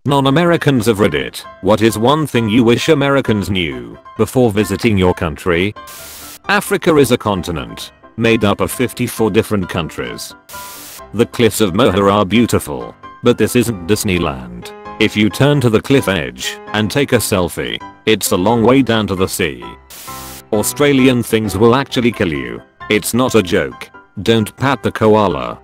Non-Americans of Reddit, what is one thing you wish Americans knew before visiting your country? Africa is a continent made up of 54 different countries. The cliffs of Moher are beautiful, but this isn't Disneyland. If you turn to the cliff edge and take a selfie, it's a long way down to the sea. Australian things will actually kill you. It's not a joke. Don't pat the koala.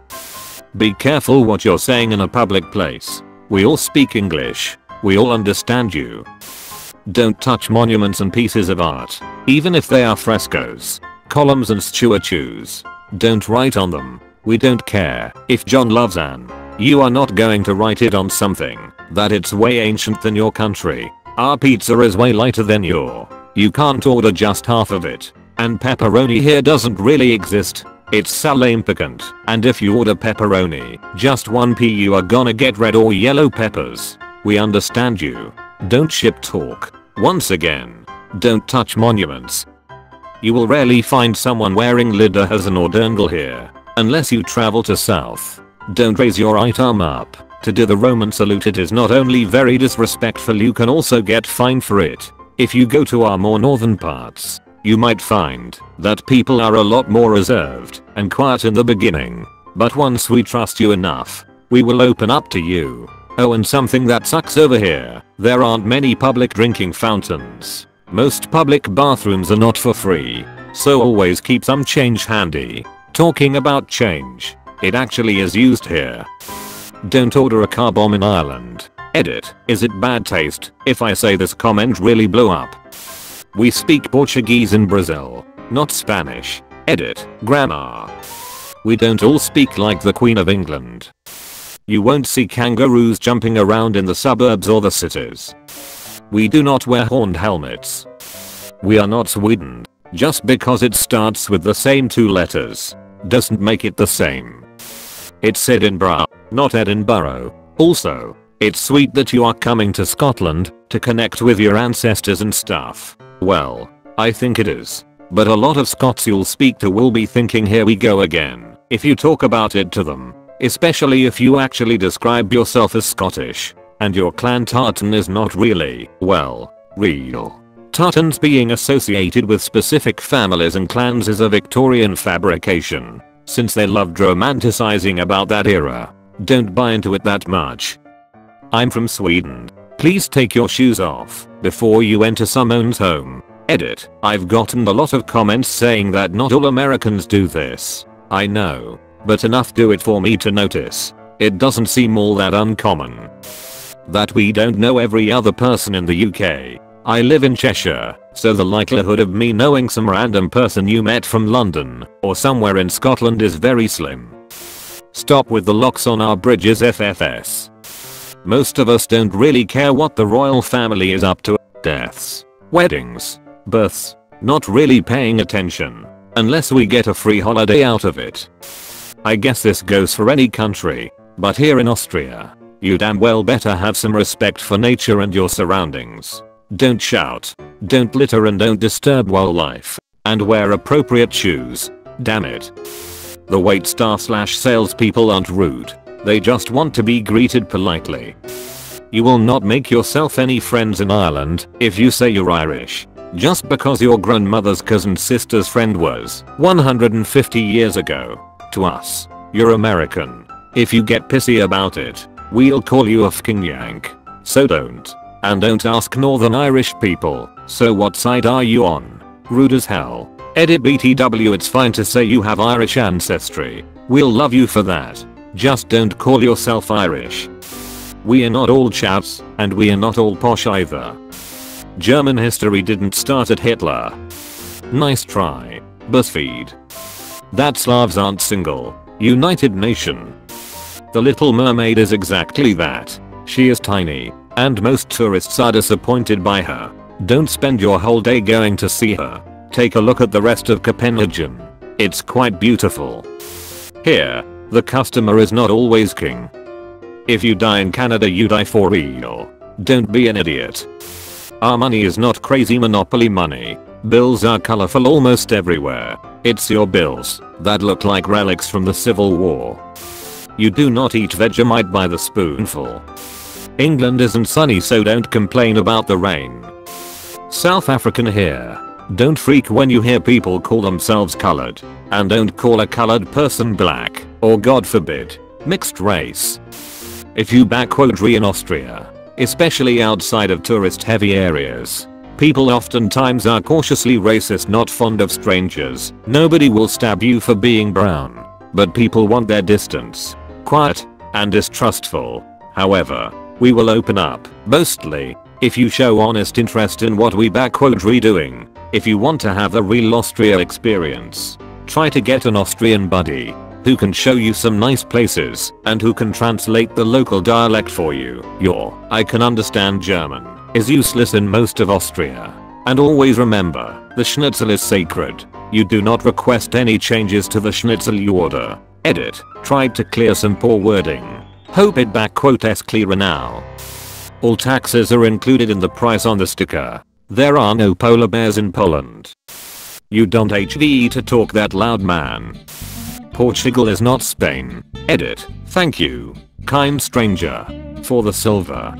Be careful what you're saying in a public place. We all speak English. We all understand you. Don't touch monuments and pieces of art, even if they are frescoes, columns and statues. Don't write on them. We don't care if John loves Anne. You are not going to write it on something that it's way ancient than your country. Our pizza is way lighter than your. You can't order just half of it. And pepperoni here doesn't really exist. It's salame piquant, and if you order pepperoni, just 1p you are gonna get red or yellow peppers. We understand you. Don't ship talk. Once again, don't touch monuments. You will rarely find someone wearing lederhosen or dirndl here, unless you travel to south. Don't raise your right arm up to do the Roman salute. It is not only very disrespectful, you can also get fined for it. If you go to our more northern parts, you might find that people are a lot more reserved and quiet in the beginning. But once we trust you enough, we will open up to you. Oh, and something that sucks over here, there aren't many public drinking fountains. Most public bathrooms are not for free, so always keep some change handy. Talking about change, it actually is used here. Don't order a car bomb in Ireland. Edit, is it bad taste if I say this comment really blew up? We speak Portuguese in Brazil, not Spanish. Edit, grammar. We don't all speak like the Queen of England. You won't see kangaroos jumping around in the suburbs or the cities. We do not wear horned helmets. We are not Sweden. Just because it starts with the same two letters doesn't make it the same. It's Edinburgh, not Edinburgh. Also, it's sweet that you are coming to Scotland to connect with your ancestors and stuff. Well, I think it is. But a lot of Scots you'll speak to will be thinking, here we go again, if you talk about it to them. Especially if you actually describe yourself as Scottish, and your clan tartan is not really, well, real. Tartans being associated with specific families and clans is a Victorian fabrication, since they loved romanticizing about that era. Don't buy into it that much. I'm from Sweden. Please take your shoes off before you enter someone's home. Edit, I've gotten a lot of comments saying that not all Americans do this. I know, but enough do it for me to notice. It doesn't seem all that uncommon that we don't know every other person in the UK. I live in Cheshire, so the likelihood of me knowing some random person you met from London or somewhere in Scotland is very slim. Stop with the locks on our bridges, FFS. Most of us don't really care what the royal family is up to. Deaths, weddings, births, not really paying attention unless we get a free holiday out of it. I guess this goes for any country, but here in Austria, you damn well better have some respect for nature and your surroundings. Don't shout, don't litter, and don't disturb wildlife. And wear appropriate shoes. Damn it. The wait staff / salespeople aren't rude. They just want to be greeted politely. You will not make yourself any friends in Ireland if you say you're Irish. Just because your grandmother's cousin's sister's friend was 150 years ago. To us, you're American. If you get pissy about it, we'll call you a fking yank. So don't. And don't ask Northern Irish people, so what side are you on? Rude as hell. Edit BTW, it's fine to say you have Irish ancestry. We'll love you for that. Just don't call yourself Irish. We are not all chaps, and we are not all posh either. German history didn't start at Hitler. Nice try. BuzzFeed. That Slavs aren't single. United Nation. The Little Mermaid is exactly that. She is tiny, and most tourists are disappointed by her. Don't spend your whole day going to see her. Take a look at the rest of Copenhagen. It's quite beautiful. Here, the customer is not always king. If you die in Canada, you die for real. Don't be an idiot. Our money is not crazy Monopoly money. Bills are colorful almost everywhere. It's your bills that look like relics from the Civil War. You do not eat Vegemite by the spoonful. England isn't sunny, so don't complain about the rain. South African here. Don't freak when you hear people call themselves colored. And don't call a colored person black, or God forbid, mixed race. If you backwater in Austria, especially outside of tourist heavy areas, people oftentimes are cautiously racist, not fond of strangers. Nobody will stab you for being brown, but people want their distance, quiet, and distrustful. However, we will open up, mostly, if you show honest interest in what we backwater doing. If you want to have the real Austria experience, try to get an Austrian buddy who can show you some nice places and who can translate the local dialect for you. Your "I can understand German" is useless in most of Austria. And always remember, the schnitzel is sacred. You do not request any changes to the schnitzel you order. Edit. Tried to clear some poor wording. Hope it backquotes clearer now. All taxes are included in the price on the sticker. There are no polar bears in Poland. You don't HDE to talk that loud, man. Portugal is not Spain. Edit. Thank you, kind stranger, for the silver.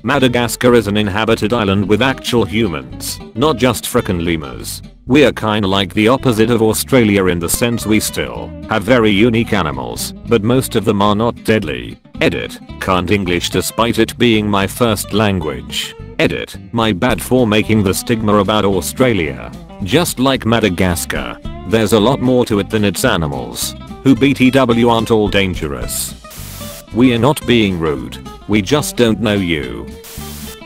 Madagascar is an inhabited island with actual humans, not just frickin' lemurs. We're kinda like the opposite of Australia in the sense we still have very unique animals, but most of them are not deadly. Edit. Can't English despite it being my first language. Edit. My bad for making the stigma about Australia. Just like Madagascar, there's a lot more to it than its animals, who BTW aren't all dangerous. We are not being rude, we just don't know you.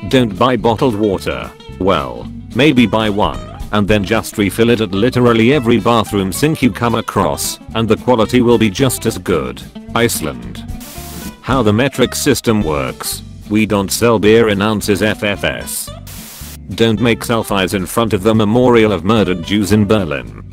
Don't buy bottled water. Well, maybe buy one, and then just refill it at literally every bathroom sink you come across, and the quality will be just as good. Iceland. How the metric system works. We don't sell beer in ounces FFS. Don't make selfies in front of the memorial of murdered Jews in Berlin.